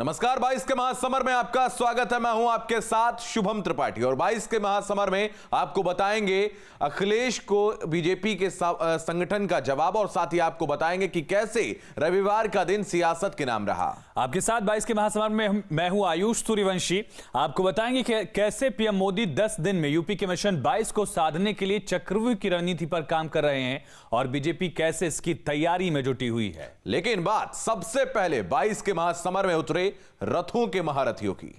नमस्कार। 22 के महासमर में आपका स्वागत है। मैं हूं आपके साथ शुभम त्रिपाठी और 22 के महासमर में आपको बताएंगे अखिलेश को बीजेपी के संगठन का जवाब और साथ ही आपको बताएंगे कि कैसे रविवार का दिन सियासत के नाम रहा। आपके साथ 22 के महासमर में मैं हूं आयुष सूर्यवंशी। आपको बताएंगे कि कैसे पीएम मोदी 10 दिन में यूपी के मिशन 22 को साधने के लिए चक्रव्यूह की रणनीति पर काम कर रहे हैं और बीजेपी कैसे इसकी तैयारी में जुटी हुई है। लेकिन बात सबसे पहले 22 के महासमर में उतरे रथों के महारथियों की।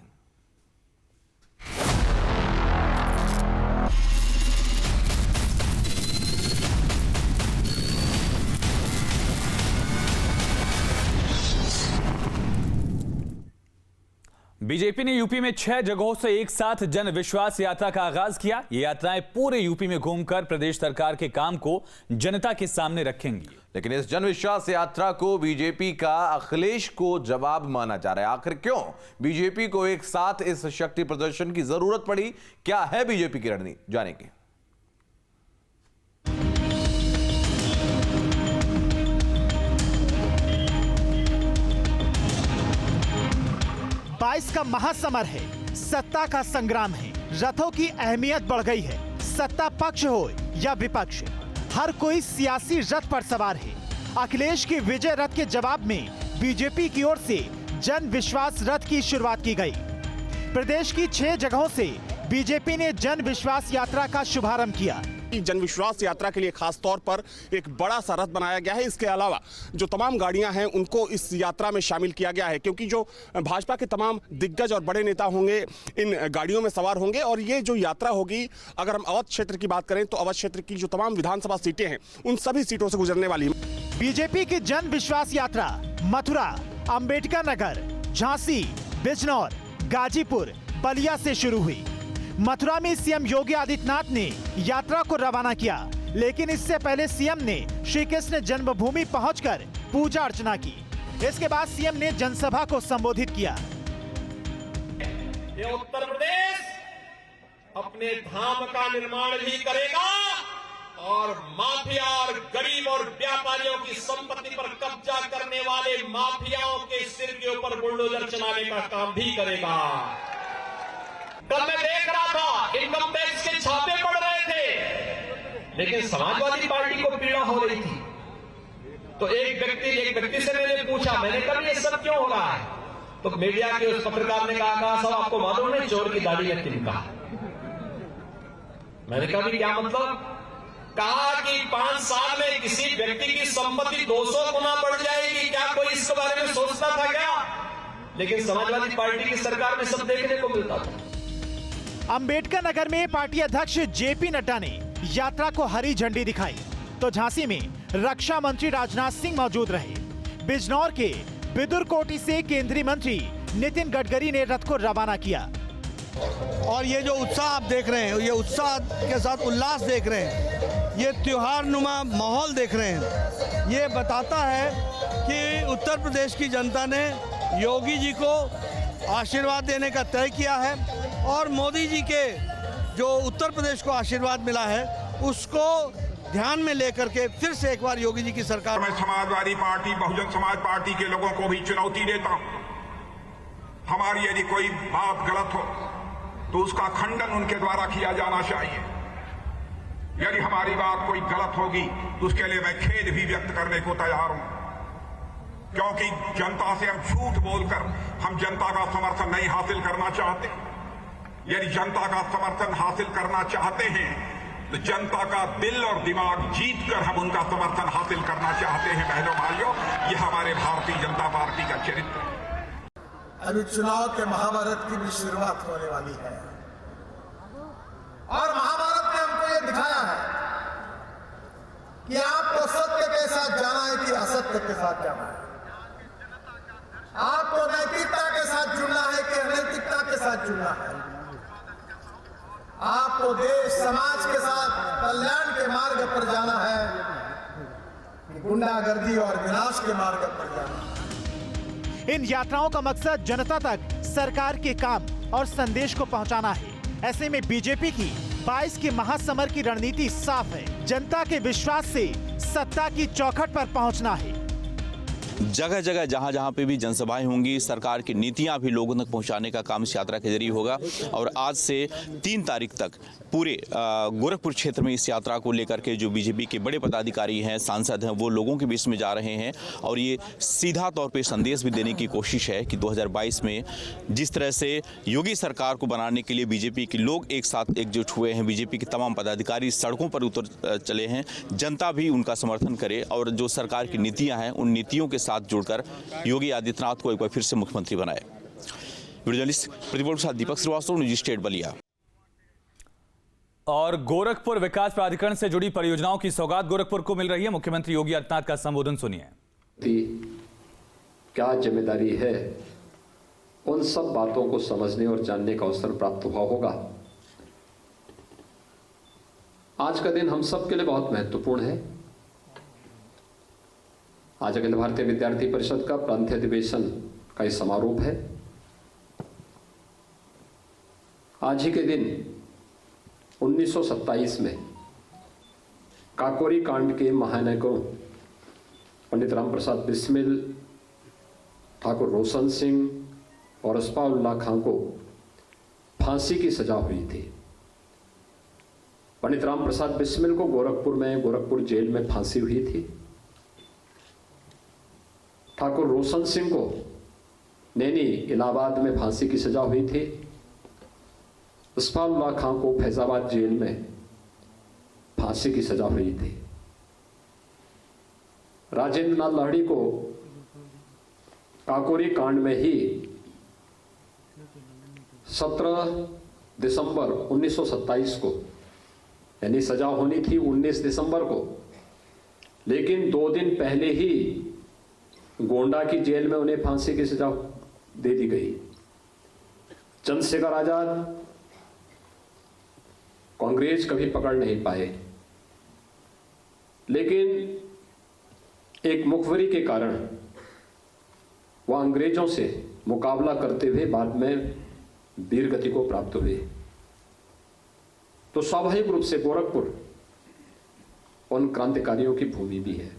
बीजेपी ने यूपी में 6 जगहों से एक साथ जन विश्वास यात्रा का आगाज किया। ये यात्राएं पूरे यूपी में घूमकर प्रदेश सरकार के काम को जनता के सामने रखेंगी। लेकिन इस जन विश्वास यात्रा को बीजेपी का अखिलेश को जवाब माना जा रहा है। आखिर क्यों बीजेपी को एक साथ इस शक्ति प्रदर्शन की जरूरत पड़ी? क्या है बीजेपी की रणनीति, जानेंगे। बाईस का महासमर है, सत्ता का संग्राम है। रथों की अहमियत बढ़ गई है। सत्ता पक्ष हो या विपक्ष, हर कोई सियासी रथ पर सवार है। अखिलेश के विजय रथ के जवाब में बीजेपी की ओर से जन विश्वास रथ की शुरुआत की गई। प्रदेश की 6 जगहों से बीजेपी ने जन विश्वास यात्रा का शुभारंभ किया। जन विश्वास यात्रा के लिए खास तौर पर एक बड़ा सा रथ बनाया गया है। इसके अलावा जो तमाम गाड़ियां हैं उनको इस यात्रा में शामिल किया गया है, क्योंकि जो भाजपा के तमाम दिग्गज और बड़े नेता होंगे इन गाड़ियों में सवार होंगे। और ये जो यात्रा होगी, अगर हम अवध क्षेत्र की बात करें तो अवध क्षेत्र की जो तमाम विधानसभा सीटें हैं उन सभी सीटों से गुजरने वाली है। बीजेपी की जन विश्वास यात्रा मथुरा, अंबेडकर नगर, झांसी, बिजनौर, गाजीपुर, बलिया से शुरू हुई। मथुरा में सीएम योगी आदित्यनाथ ने यात्रा को रवाना किया, लेकिन इससे पहले सीएम ने श्री कृष्ण जन्मभूमि पहुंचकर पूजा अर्चना की। इसके बाद सीएम ने जनसभा को संबोधित किया। ये उत्तर प्रदेश अपने धाम का निर्माण भी करेगा और माफिया और गरीब और व्यापारियों की संपत्ति पर कब्जा करने वाले माफियाओं के सिर के ऊपर बुलडोजर चलाने का काम भी करेगा। कल मैं देख रहा था इनकम टैक्स के छापे पड़ रहे थे, लेकिन समाजवादी पार्टी को पीड़ा हो रही थी। तो एक व्यक्ति से मैंने पूछा, मैंने कहा ये सब क्यों हो रहा है? तो मीडिया के उस पत्रकार ने कहा साहब आपको मालूम नहीं चोर की दाढ़ी में तिनका। मैंने कहा भी क्या मतलब? कहा कि 5 साल में किसी व्यक्ति की संपत्ति 200 गुना बढ़ जाएगी, क्या कोई इसके बारे में सोचता था क्या? लेकिन समाजवादी पार्टी की सरकार में सब देखने को मिलता था। अंबेडकर नगर में पार्टी अध्यक्ष जेपी नड्डा ने यात्रा को हरी झंडी दिखाई, तो झांसी में रक्षा मंत्री राजनाथ सिंह मौजूद रहे। बिजनौर के बिदुरकोटी से केंद्रीय मंत्री नितिन गडकरी ने रथ को रवाना किया। और ये जो उत्साह आप देख रहे हैं, ये उत्साह के साथ उल्लास देख रहे हैं, ये त्योहार नुमा माहौल देख रहे हैं, ये बताता है कि उत्तर प्रदेश की जनता ने योगी जी को आशीर्वाद देने का तय किया है और मोदी जी के जो उत्तर प्रदेश को आशीर्वाद मिला है उसको ध्यान में लेकर के फिर से एक बार योगी जी की सरकार। मैं समाजवादी पार्टी, बहुजन समाज पार्टी के लोगों को भी चुनौती देता हूं। हमारी यदि कोई बात गलत हो तो उसका खंडन उनके द्वारा किया जाना चाहिए। यदि हमारी बात कोई गलत होगी तो उसके लिए मैं खेद भी व्यक्त करने को तैयार हूं, क्योंकि जनता से हम झूठ बोलकर हम जनता का समर्थन नहीं हासिल करना चाहते। यदि जनता का समर्थन हासिल करना चाहते हैं तो जनता का दिल और दिमाग जीतकर हम उनका समर्थन हासिल करना चाहते हैं। बहनों भाइयों, ये हमारे भारतीय जनता पार्टी का चरित्र है। अभी चुनाव के महाभारत की भी शुरुआत होने वाली है और महाभारत ने हमको ये दिखाया है कि आपको सत्य के साथ जाना है कि असत्य के साथ जाना है। आपको नैतिकता के साथ जुड़ना है कि अनैतिकता के साथ जुड़ना है। आपको देश समाज के साथ कल्याण के मार्ग पर जाना है कि गुंडागर्दी और विनाश के मार्ग पर जाना। इन यात्राओं का मकसद जनता तक सरकार के काम और संदेश को पहुंचाना है। ऐसे में बीजेपी की 22 के महासमर की रणनीति साफ है। जनता के विश्वास से सत्ता की चौखट पर पहुंचना है। जगह जगह जहां जहां पे भी जनसभाएं होंगी, सरकार की नीतियां भी लोगों तक पहुंचाने का काम इस यात्रा के जरिए होगा। और आज से 3 तारीख तक पूरे गोरखपुर क्षेत्र में इस यात्रा को लेकर के जो बीजेपी के बड़े पदाधिकारी हैं, सांसद हैं, वो लोगों के बीच में जा रहे हैं। और ये सीधा तौर पे संदेश भी देने की कोशिश है कि 2022 में जिस तरह से योगी सरकार को बनाने के लिए बीजेपी के लोग एक साथ एकजुट हुए हैं, बीजेपी के तमाम पदाधिकारी सड़कों पर उतर चले हैं, जनता भी उनका समर्थन करे और जो सरकार की नीतियां हैं उन नीतियों के साथ जुड़कर योगी आदित्यनाथ को एक बार फिर से मुख्यमंत्री बनाए। वीडियो जर्नलिस्ट प्रतिपल के साथ दीपक श्रीवास्तव, न्यूज स्टेट बलिया। और गोरखपुर विकास प्राधिकरण से जुड़ी परियोजनाओं की सौगात गोरखपुर को मिल रही है। मुख्यमंत्री योगी आदित्यनाथ का संबोधन सुनिए। क्या जिम्मेदारी है, उन सब बातों को समझने और जानने का अवसर प्राप्त हुआ होगा। आज का दिन हम सब के लिए बहुत महत्वपूर्ण है। आज अखिल भारतीय विद्यार्थी परिषद का प्रांतीय अधिवेशन का यह समारोह है। आज ही के दिन 1927 में काकोरी कांड के महानायकों पंडित राम प्रसाद बिस्मिल, ठाकुर रोशन सिंह और अस्फाउल्लाह खां को फांसी की सजा हुई थी। पंडित राम प्रसाद बिस्मिल को गोरखपुर जेल में फांसी हुई थी। ठाकुर रोशन सिंह को नैनी इलाहाबाद में फांसी की सजा हुई थी। अस्फाउल्लाह खां को फैजाबाद जेल में फांसी की सजा हुई थी। राजेंद्र नाथ लाहिड़ी को काकोरी कांड में ही 17 दिसंबर 1927 को यानी सजा होनी थी 19 दिसंबर को, लेकिन 2 दिन पहले ही गोंडा की जेल में उन्हें फांसी की सजा दे दी गई। चंद्रशेखर आजाद कांग्रेस कभी पकड़ नहीं पाए, लेकिन एक मुखबरी के कारण वह अंग्रेजों से मुकाबला करते हुए बाद में वीर गति को प्राप्त हुए। तो स्वाभाविक रूप से गोरखपुर उन क्रांतिकारियों की भूमि भी है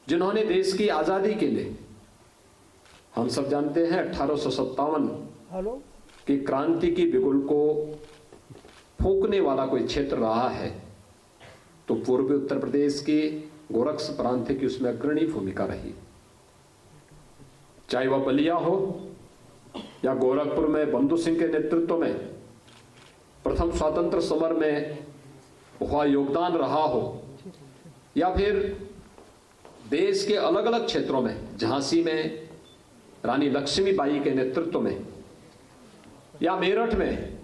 जिन्होंने देश की आजादी के लिए, हम सब जानते हैं 1857 की क्रांति की बिगुल को फूंकने वाला कोई क्षेत्र रहा है तो पूर्वी उत्तर प्रदेश की गोरक्ष प्रांत की उसमें अग्रणी भूमिका रही। चाहे वह बलिया हो या गोरखपुर में बंधु सिंह के नेतृत्व में प्रथम स्वतंत्र समर में हुआ योगदान रहा हो, या फिर देश के अलग अलग क्षेत्रों में झांसी में रानी लक्ष्मीबाई के नेतृत्व में, या मेरठ में,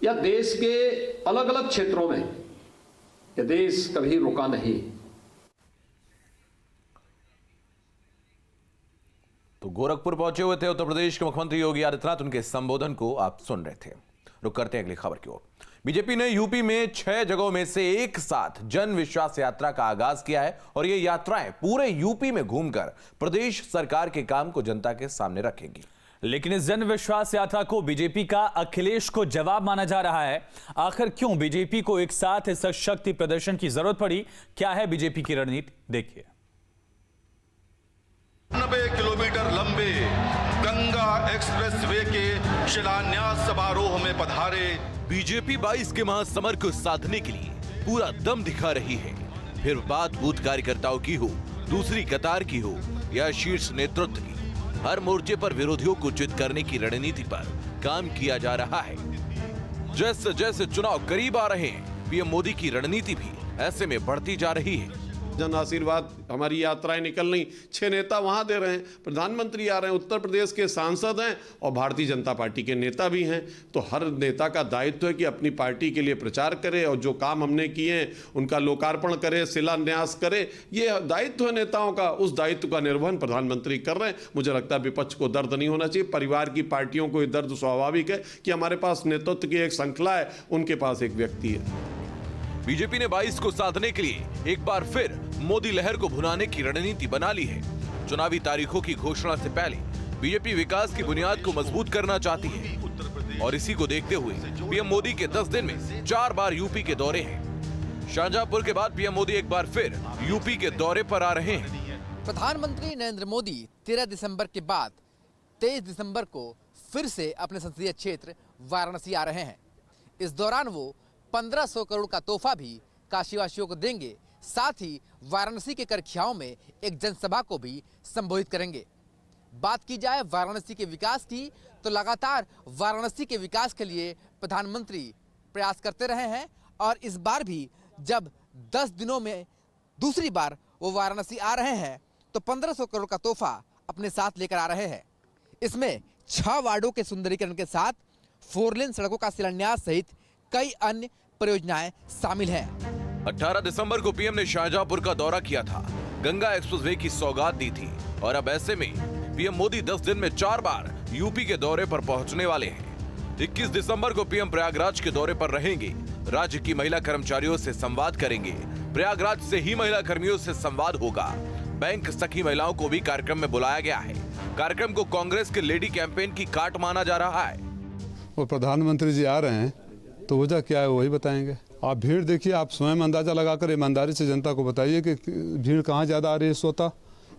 या देश के अलग अलग क्षेत्रों में, यह देश कभी रुका नहीं। तो गोरखपुर पहुंचे हुए थे उत्तर प्रदेश के मुख्यमंत्री योगी आदित्यनाथ, उनके संबोधन को आप सुन रहे थे। रुक करते हैं अगली खबर की ओर। बीजेपी ने यूपी में 6 जगहों में से एक साथ जन विश्वास यात्रा का आगाज किया है और ये यात्राएं पूरे यूपी में घूमकर प्रदेश सरकार के काम को जनता के सामने रखेंगी। लेकिन इस जन विश्वास यात्रा को बीजेपी का अखिलेश को जवाब माना जा रहा है। आखिर क्यों बीजेपी को एक साथ इस शक्ति प्रदर्शन की जरूरत पड़ी, क्या है बीजेपी की रणनीति, देखिए। 90 किलोमीटर लंबे गंगा एक्सप्रेस वे के शिलान्यास समारोह में पधारे बीजेपी 22 के महासमर को साधने के लिए पूरा दम दिखा रही है। फिर बात बूथ कार्यकर्ताओं की हो, दूसरी कतार की हो या शीर्ष नेतृत्व की, हर मोर्चे पर विरोधियों को चित करने की रणनीति पर काम किया जा रहा है। जैसे जैसे चुनाव करीब आ रहे हैं, पीएम मोदी की रणनीति भी ऐसे में बढ़ती जा रही है। जन आशीर्वाद हमारी यात्राएं निकल रही, 6 नेता वहां दे रहे हैं, प्रधानमंत्री आ रहे हैं, उत्तर प्रदेश के सांसद हैं और भारतीय जनता पार्टी के नेता भी हैं। तो हर नेता का दायित्व है कि अपनी पार्टी के लिए प्रचार करे और जो काम हमने किए हैं उनका लोकार्पण करे, शिलान्यास करे। ये दायित्व है नेताओं का, उस दायित्व का निर्वहन प्रधानमंत्री कर रहे हैं। मुझे लगता है विपक्ष को दर्द नहीं होना चाहिए, परिवार की पार्टियों को ये दर्द स्वाभाविक है कि हमारे पास नेतृत्व की एक श्रृंखला है, उनके पास एक व्यक्ति है। बीजेपी ने 22 को साधने के लिए एक बार फिर मोदी लहर को भुनाने की रणनीति बना ली है। चुनावी तारीखों की घोषणा से पहले बीजेपी विकास की बुनियाद को मजबूत करना चाहती है और इसी को देखते हुए पीएम मोदी के 10 दिन में 4 बार यूपी के दौरे हैं। शाहजहांपुर के बाद पीएम मोदी एक बार फिर यूपी के दौरे पर आ रहे हैं। प्रधानमंत्री नरेंद्र मोदी 13 दिसंबर के बाद 23 दिसंबर को फिर से अपने संसदीय क्षेत्र वाराणसी आ रहे हैं। इस दौरान वो 1500 करोड़ का तोहफा भी काशीवासियों को देंगे। साथ ही वाराणसी के करखियाओं में एक जनसभा को भी संबोधित करेंगे। बात की जाए वाराणसी के विकास की, तो लगातार वाराणसी के विकास के लिए प्रधानमंत्री प्रयास करते रहे हैं और इस बार भी जब 10 दिनों में दूसरी बार वो वाराणसी आ रहे हैं तो 1500 करोड़ का तोहफा अपने साथ लेकर आ रहे हैं। इसमें 6 वार्डों के सुंदरीकरण के साथ 4 लेन सड़कों का शिलान्यास सहित कई अन्य परियोजनाएं शामिल हैं। 18 दिसंबर को पीएम ने शाहजहांपुर का दौरा किया था, गंगा एक्सप्रेसवे की सौगात दी थी और अब ऐसे में पीएम मोदी 10 दिन में 4 बार यूपी के दौरे पर पहुंचने वाले हैं। 21 दिसंबर को पीएम प्रयागराज के दौरे पर रहेंगे, राज्य की महिला कर्मचारियों से संवाद करेंगे। प्रयागराज से ही महिला कर्मियों से संवाद होगा। बैंक सखी महिलाओं को भी कार्यक्रम में बुलाया गया है। कार्यक्रम को कांग्रेस के लेडी कैंपेन की काट माना जा रहा है। और प्रधानमंत्री जी आ रहे हैं तो वजह क्या है वही बताएंगे। आप भीड़ देखिए, आप स्वयं अंदाजा लगाकर ईमानदारी से जनता को बताइए कि भीड़ कहाँ ज्यादा आ रही है। स्वतः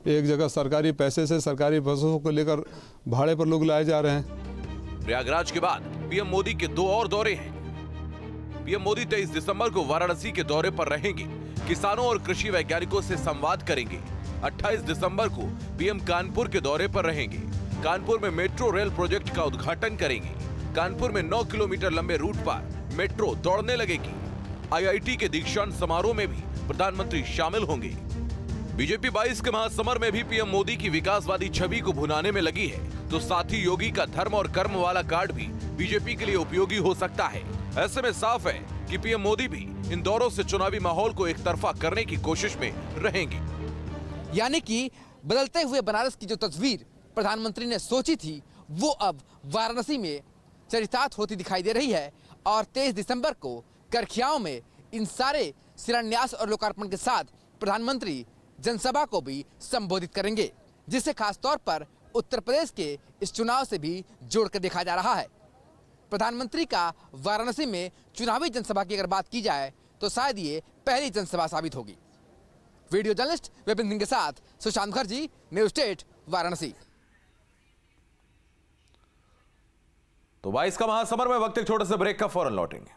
एक जगह सरकारी पैसे से सरकारी बसों को लेकर भाड़े पर लोग लाए जा रहे हैं। प्रयागराज के बाद पीएम मोदी के 2 और दौरे हैं। पीएम मोदी 23 दिसंबर को वाराणसी के दौरे पर रहेंगे, किसानों और कृषि वैज्ञानिकों से संवाद करेंगे। 28 दिसंबर को पीएम कानपुर के दौरे पर रहेंगे। कानपुर में मेट्रो रेल प्रोजेक्ट का उद्घाटन करेंगे। कानपुर में 9 किलोमीटर लंबे रूट पर मेट्रो दौड़ने लगेगी। आईआईटी के दीक्षांत समारोह में भी प्रधानमंत्री शामिल होंगे। बीजेपी 22 के महासमर में भी पीएम मोदी की विकासवादी छवि को भुनाने में लगी है, तो साथी योगी का धर्म और कर्म वाला कार्ड भी बीजेपी के लिए उपयोगी हो सकता है। ऐसे में साफ है कि पीएम मोदी भी इन दौरों से चुनावी माहौल को एक तरफा करने की कोशिश में रहेंगे। यानी कि बदलते हुए बनारस की जो तस्वीर प्रधानमंत्री ने सोची थी वो अब वाराणसी में चरितार्थ होती दिखाई दे रही है और 23 दिसंबर को करखियाओं में इन सारे शिलान्यास और लोकार्पण के साथ प्रधानमंत्री जनसभा को भी संबोधित करेंगे, जिसे खास तौर पर उत्तर प्रदेश के इस चुनाव से भी जोड़कर देखा जा रहा है। प्रधानमंत्री का वाराणसी में चुनावी जनसभा की अगर बात की जाए तो शायद ये पहली जनसभा साबित होगी। वीडियो जर्नलिस्ट विपिन सिंह के साथ सुशांत मुखर्जी, न्यूज स्टेट, वाराणसी। तो 22 का महासमर में वक्त एक छोटे से ब्रेक का, फौरन लौटेंगे।